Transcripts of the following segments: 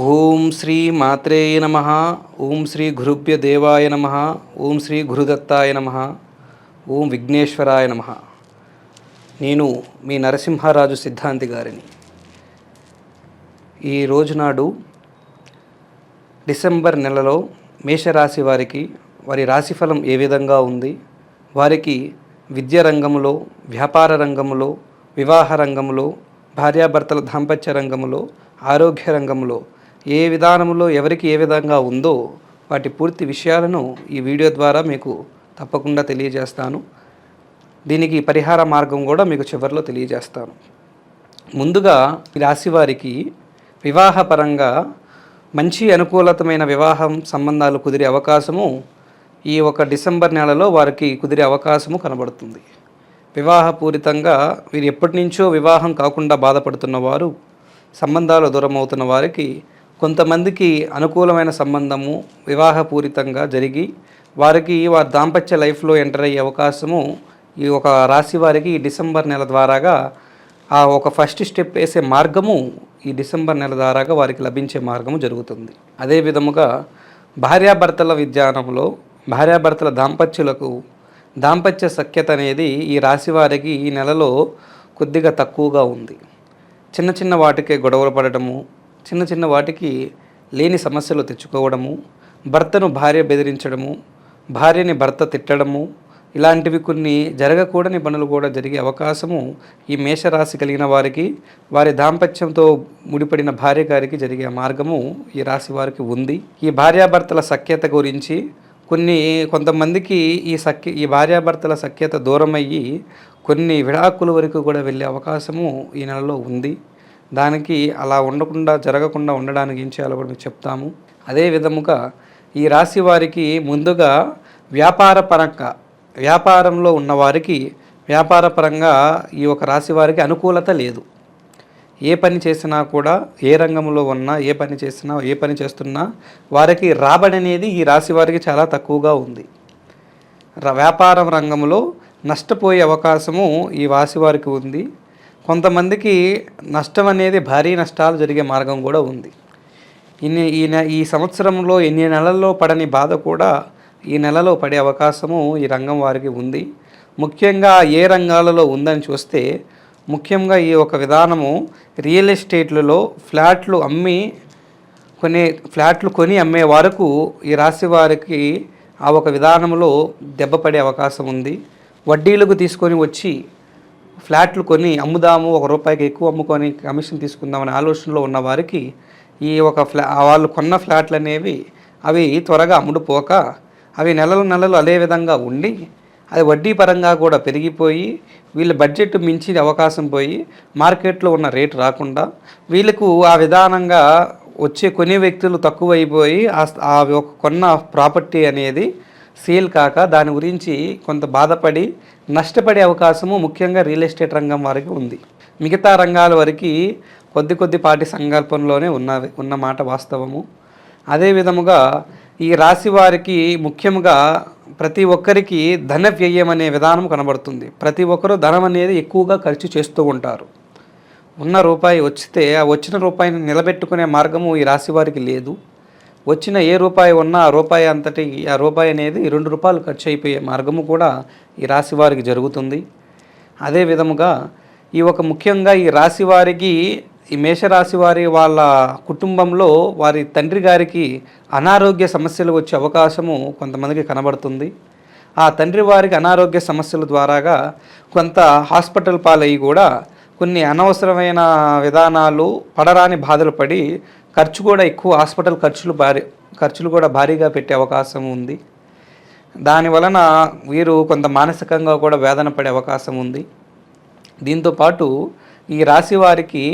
ఓం శ్రీ మాత్రే నమ. ఓం శ్రీ గురుభ్య దేవాయ నమ. ఓం శ్రీ గురుదత్తాయ నమ. ఓం విఘ్నేశ్వరాయ నమ. నేను మీ నరసింహారాజు సిద్ధాంతి గారిని. ఈ రోజునాడు డిసెంబర్ నెలలో మేషరాశి వారికి వారి రాశిఫలం ఏ విధంగా ఉంది, వారికి విద్య రంగంలో, వ్యాపార రంగంలో, వివాహ రంగంలో, భార్యాభర్తల దాంపత్య రంగంలో, ఆరోగ్య రంగంలో ఏ విధానంలో ఎవరికి ఏ విధంగా ఉందో వాటి పూర్తి విషయాలను ఈ వీడియో ద్వారా మీకు తప్పకుండా తెలియజేస్తాను. దీనికి పరిహార మార్గం కూడా మీకు చివరిలో తెలియజేస్తాను. ముందుగా ఈ రాశి వారికి వివాహపరంగా మంచి అనుకూలతమైన వివాహం సంబంధాలు కుదిరే అవకాశము ఈ ఒక డిసెంబర్ నెలలో వారికి కుదిరే అవకాశము కనబడుతుంది. వివాహపూరితంగా వీరు ఎప్పటి నుంచో వివాహం కాకుండా బాధపడుతున్న వారు, సంబంధాలు దూరం అవుతున్న వారికి కొంతమందికి అనుకూలమైన సంబంధము వివాహపూరితంగా జరిగి వారికి వారి దాంపత్య లైఫ్లో ఎంటర్ అయ్యే అవకాశము ఈ ఒక రాశి వారికి ఈ డిసెంబర్ నెల ద్వారాగా ఆ ఒక ఫస్ట్ స్టెప్ వేసే మార్గము ఈ డిసెంబర్ నెల ద్వారాగా వారికి లభించే మార్గము జరుగుతుంది. అదే విధముగా భార్యాభర్తల విధానంలో భార్యాభర్తల దాంపత్య సఖ్యత అనేది ఈ రాశి వారికి ఈ నెలలో కొద్దిగా తక్కువగా ఉంది. చిన్న చిన్న వాటికే గొడవలు పడటము, చిన్న చిన్న వాటికి లేని సమస్యలు తెచ్చుకోవడము, భర్తను భార్య బెదిరించడము, భార్యని భర్త తిట్టడము, ఇలాంటివి కొన్ని జరగకూడని పనులు కూడా జరిగే అవకాశము ఈ మేషరాశి కలిగిన వారికి, వారి దాంపత్యంతో ముడిపడిన భార్య గారికి జరిగే మార్గము ఈ రాశి వారికి ఉంది. ఈ భార్యాభర్తల సఖ్యత గురించి కొంతమందికి ఈ భార్యాభర్తల సఖ్యత దూరమయ్యి కొన్ని విడాకుల వరకు కూడా వెళ్ళే అవకాశము ఈ నెలలో ఉంది. దానికి అలా జరగకుండా ఉండడానికి ఏం చేయాలో కూడా మీకు చెప్తాము. అదే విధముగా ఈ రాశి వారికి ముందుగా వ్యాపారంలో ఉన్నవారికి వ్యాపారపరంగా ఈ ఒక రాశి వారికి అనుకూలత లేదు. ఏ పని చేసినా కూడా, ఏ రంగంలో ఉన్నా, ఏ పని చేస్తున్నా వారికి రాబడి అనేది ఈ రాశి వారికి చాలా తక్కువగా ఉంది. వ్యాపారం రంగంలో నష్టపోయే అవకాశము ఈ రాశి వారికి ఉంది. కొంతమందికి నష్టం అనేది భారీ నష్టాలు జరిగే మార్గం కూడా ఉంది. ఈ సంవత్సరంలో ఎన్ని నెలల్లో పడని బాధ కూడా ఈ నెలలో పడే అవకాశము ఈ రంగం వారికి ఉంది. ముఖ్యంగా ఏ రంగాలలో ఉందని చూస్తే, ముఖ్యంగా ఈ ఒక విధానము రియల్ ఎస్టేట్లలో ఫ్లాట్లు కొని అమ్మే వరకు ఈ రాశి వారికి ఆ ఒక విధానంలో దెబ్బపడే అవకాశం ఉంది. వడ్డీలకు తీసుకొని వచ్చి ఫ్లాట్లు కొని అమ్ముదాము, ₹1 ఎక్కువ అమ్ముకొని కమిషన్ తీసుకుందామనే ఆలోచనలో ఉన్న వారికి ఈ ఒక వాళ్ళు కొన్న ఫ్లాట్లు అనేవి అవి త్వరగా అమ్ముడుపోక అవి నెలలు అదే విధంగా ఉండి అది వడ్డీ పరంగా కూడా పెరిగిపోయి వీళ్ళ బడ్జెట్ మించి అవకాశం పోయి మార్కెట్లో ఉన్న రేటు రాకుండా వీళ్ళకు ఆ విధానంగా వచ్చే కొనే వ్యక్తులు తక్కువైపోయి ఆ కొన్న ప్రాపర్టీ అనేది సేల్ కాక దాని గురించి కొంత బాధపడి నష్టపడే అవకాశము ముఖ్యంగా రియల్ ఎస్టేట్ రంగం వారికి ఉంది. మిగతా రంగాల వరకు కొద్దిపాటి సంకల్పంలోనే ఉన్నమాట వాస్తవము. అదే విధముగా ఈ రాశి వారికి ముఖ్యంగా ప్రతి ఒక్కరికి ధన వ్యయం అనే విధానం కనబడుతుంది. ప్రతి ఒక్కరూ ధనం అనేది ఎక్కువగా ఖర్చు చేస్తూ ఉంటారు. ఉన్న రూపాయి వచ్చితే ఆ వచ్చిన రూపాయిని నిలబెట్టుకునే మార్గము ఈ రాశి వారికి లేదు. వచ్చిన ఏ రూపాయి ఉన్నా ఆ రూపాయి అనేది ₹2 ఖర్చు అయిపోయే మార్గము కూడా ఈ రాశి వారికి జరుగుతుంది. అదే విధముగా ముఖ్యంగా ఈ రాశి వారికి, ఈ మేషరాశి వాళ్ళ కుటుంబంలో వారి తండ్రి గారికి అనారోగ్య సమస్యలు వచ్చే అవకాశము కొంతమందికి కనబడుతుంది. ఆ తండ్రి వారికి అనారోగ్య సమస్యల ద్వారాగా కొంత హాస్పిటల్ పాలయ్యి కూడా కొన్ని అనవసరమైన విధానాలు పడరాని బాధలు పడి ఖర్చు కూడా ఎక్కువ, హాస్పిటల్ ఖర్చులు కూడా భారీగా పెట్టే అవకాశం ఉంది. దానివలన వీరు కొంత మానసికంగా కూడా వేదన పడే అవకాశం ఉంది. దీంతోపాటు ఈ రాశి వారికి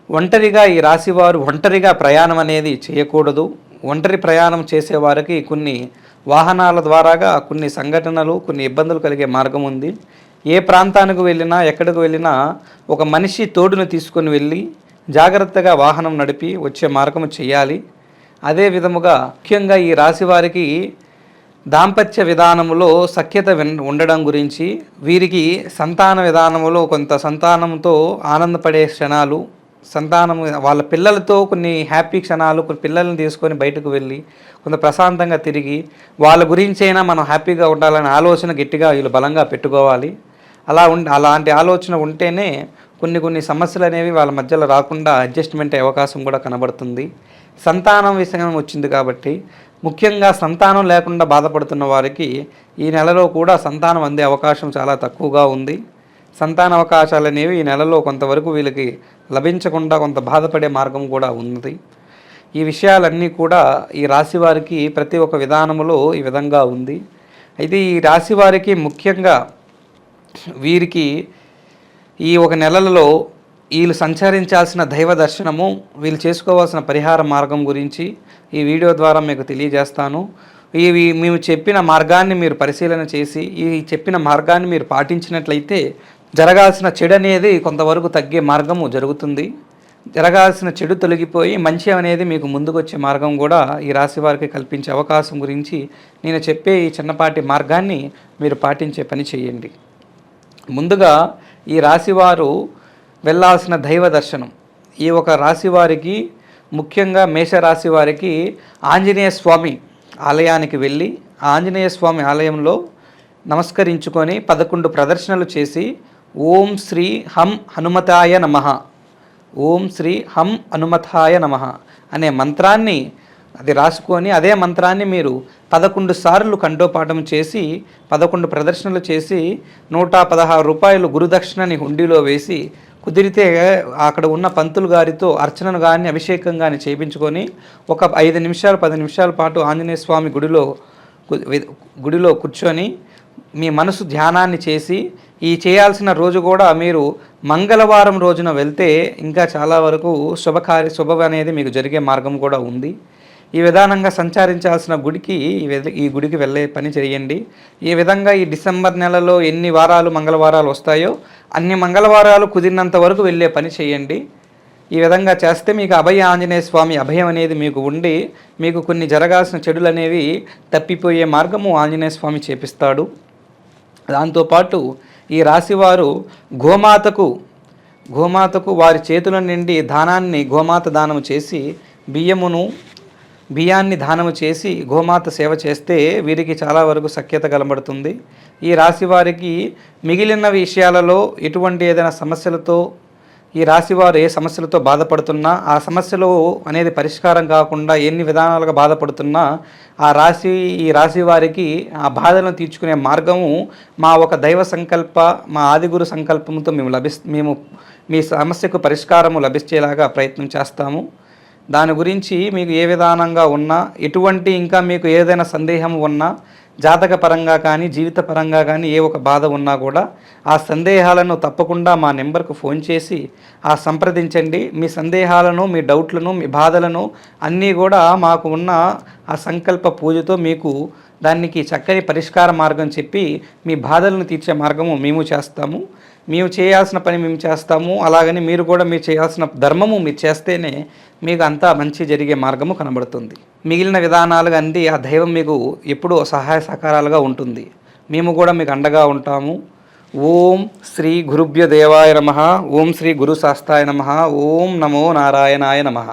ఒంటరిగా ప్రయాణం అనేది చేయకూడదు. ఒంటరి ప్రయాణం చేసేవారికి కొన్ని వాహనాల ద్వారాగా కొన్ని సంఘటనలు, కొన్ని ఇబ్బందులు కలిగే మార్గం ఉంది. ఏ ప్రాంతానికి వెళ్ళినా, ఎక్కడికి వెళ్ళినా ఒక మనిషి తోడును తీసుకొని వెళ్ళి జాగ్రత్తగా వాహనం నడిపి వచ్చే మార్గం చేయాలి. అదే విధముగా ముఖ్యంగా ఈ రాశి వారికి దాంపత్య విధానములో సఖ్యత ఉండడం గురించి, వీరికి సంతాన విధానములో కొంత సంతానంతో ఆనందపడే క్షణాలు, సంతానం వాళ్ళ పిల్లలతో కొన్ని హ్యాపీ క్షణాలు, కొన్ని పిల్లల్ని తీసుకొని బయటకు వెళ్ళి కొంత ప్రశాంతంగా తిరిగి వాళ్ళ గురించైనా మనం హ్యాపీగా ఉండాలనే ఆలోచన గట్టిగా వీళ్ళు బలంగా పెట్టుకోవాలి. అలాంటి ఆలోచన ఉంటేనే కొన్ని సమస్యలు అనేవి వాళ్ళ మధ్యలో రాకుండా అడ్జస్ట్మెంట్ అయ్యే అవకాశం కూడా కనబడుతుంది. సంతానం విషయం వచ్చింది కాబట్టి ముఖ్యంగా సంతానం లేకుండా బాధపడుతున్న వారికి ఈ నెలలో కూడా సంతానం అందే అవకాశం చాలా తక్కువగా ఉంది. సంతాన అవకాశాలు అనేవి ఈ నెలలో కొంతవరకు వీళ్ళకి లభించకుండా కొంత బాధపడే మార్గం కూడా ఉంది. ఈ విషయాలన్నీ కూడా ఈ రాశి వారికి ప్రతి ఒక్క విధానంలో ఈ విధంగా ఉంది. అయితే ఈ రాశి వారికి ముఖ్యంగా వీరికి ఈ ఒక నెలలలో వీళ్ళు సంచరించాల్సిన దైవ దర్శనము, వీళ్ళు చేసుకోవాల్సిన పరిహార మార్గం గురించి ఈ వీడియో ద్వారా మీకు తెలియజేస్తాను. మేము చెప్పిన మార్గాన్ని మీరు పరిశీలన చేసి ఈ చెప్పిన మార్గాన్ని మీరు పాటించినట్లయితే జరగాల్సిన చెడు అనేది కొంతవరకు తగ్గే మార్గము జరుగుతుంది. జరగాల్సిన చెడు తొలగిపోయి మంచి అనేది మీకు ముందుకు వచ్చే మార్గం కూడా ఈ రాశి వారికి కల్పించే అవకాశం గురించి నేను చెప్పే ఈ చిన్నపాటి మార్గాన్ని మీరు పాటించే పని చేయండి. ముందుగా ఈ రాశివారు వెళ్ళాల్సిన దైవ దర్శనం, ఈ ఒక రాశి వారికి ముఖ్యంగా మేషరాశి వారికి ఆంజనేయ స్వామి ఆలయానికి వెళ్ళి ఆంజనేయ స్వామి ఆలయంలో నమస్కరించుకొని 11 ప్రదర్శనలు చేసి ఓం శ్రీ హం హనుమతాయ నమః, ఓం శ్రీ హం హనుమతాయ నమః అనే మంత్రాన్ని అది రాసుకొని అదే మంత్రాన్ని మీరు 11 సార్లు కంఠోపాఠం చేసి 11 ప్రదర్శనలు చేసి 116 రూపాయలు గురుదక్షిణని హుండీలో వేసి కుదిరితే అక్కడ ఉన్న పంతులు గారితో అర్చనను కానీ అభిషేకం కానీ చేయించుకొని ఒక 5 నిమిషాలు 10 నిమిషాల పాటు ఆంజనేయ స్వామి గుడిలో కూర్చొని మీ మనసు ధ్యానాన్ని చేసి ఈ చేయాల్సిన రోజు కూడా మీరు మంగళవారం రోజున వెళ్తే ఇంకా చాలా వరకు శుభం అనేది మీకు జరిగే మార్గం కూడా ఉంది. ఈ విధానంగా సంచరించాల్సిన గుడికి ఈ గుడికి వెళ్ళే పని చేయండి. ఈ విధంగా ఈ డిసెంబర్ నెలలో ఎన్ని వారాలు మంగళవారాలు వస్తాయో అన్ని మంగళవారాలు కుదిరినంత వరకు వెళ్ళే పని చేయండి. ఈ విధంగా చేస్తే మీకు అభయ ఆంజనేయ స్వామి అభయం అనేది మీకు ఉండి మీకు కొన్ని జరగాల్సిన చెడులు అనేవి తప్పిపోయే మార్గము ఆంజనేయ స్వామి చేపిస్తాడు. దాంతోపాటు ఈ రాశివారు గోమాతకు వారి చేతుల నుండి గోమాత దానము చేసి బియ్యాన్ని దానము చేసి గోమాత సేవ చేస్తే వీరికి చాలా వరకు సఖ్యత కనబడుతుంది. ఈ రాశి వారికి మిగిలిన విషయాలలో ఎటువంటి ఏదైనా సమస్యలతో ఈ రాశివారు ఏ సమస్యలతో బాధపడుతున్నా ఆ సమస్యలు అనేది పరిష్కారం కాకుండా ఎన్ని విధానాలుగా బాధపడుతున్నా ఈ రాశి వారికి ఆ బాధలను తీర్చుకునే మార్గము మా ఒక దైవ సంకల్ప మా ఆదిగురు సంకల్పంతో మేము మీ సమస్యకు పరిష్కారము లభించేలాగా ప్రయత్నం చేస్తాము. దాని గురించి మీకు ఏ విధానంగా ఉన్నా ఎటువంటి ఇంకా మీకు ఏదైనా సందేహం ఉన్నా జాతక పరంగా కానీ జీవిత పరంగా కానీ ఏ ఒక బాధ ఉన్నా కూడా ఆ సందేహాలను తప్పకుండా మా నెంబర్కు ఫోన్ చేసి సంప్రదించండి. మీ సందేహాలను మీ డౌట్లను మీ బాధలను అన్నీ కూడా మాకు ఉన్న ఆ సంకల్ప పూజతో మీకు దానికి చక్కని పరిష్కార మార్గం చెప్పి మీ బాధలను తీర్చే మార్గము మేము చేస్తాము. మేము చేయాల్సిన పని మేము చేస్తాము. అలాగని మీరు కూడా మీరు చేయాల్సిన ధర్మము మీరు చేస్తేనే మీకు అంతా మంచి జరిగే మార్గము కనబడుతుంది. మిగిలిన విధానాలుగా అంది ఆ దైవం మీకు ఎప్పుడూ సహాయ సహకారాలుగా ఉంటుంది. మేము కూడా మీకు అండగా ఉంటాము. ఓం శ్రీ గురుభ్య దేవాయ నమః. ఓం శ్రీ గురు శాస్త్రాయ నమః. ఓం నమో నారాయణాయ నమః.